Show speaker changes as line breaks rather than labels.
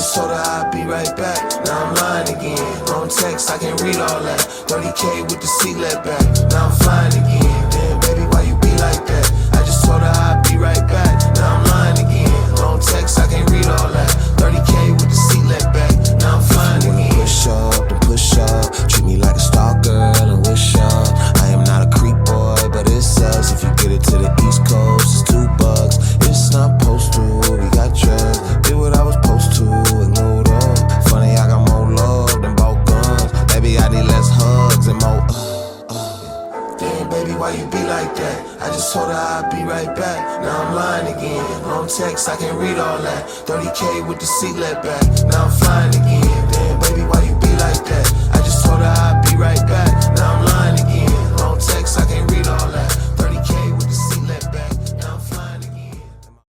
just told her I'd be right back. Now I'm lying again. Long text, I can't read all that. 30K with the seat let back. Now I'm flying again. Damn, baby, why you be like that? I just told her I'd be right back. Now I'm lying again. Long text, I can't read all that. 30K with the seat let back. Now I'm flying again. Push up, then push up. Treat me like a star girl and wish up. I am not a creep boy, but it sucks. If you get it to the East Coast, it's $2. It's not postal, we got drugs. Did what I was supposed to, ignored up. Funny, I got more love than both guns. Baby, I need less hugs and more Damn, baby, why you be like that? I just told her I'd be right back. Now I'm lying again. Long text, I can't read all that. 30K with the seat let back. Now I'm flying again.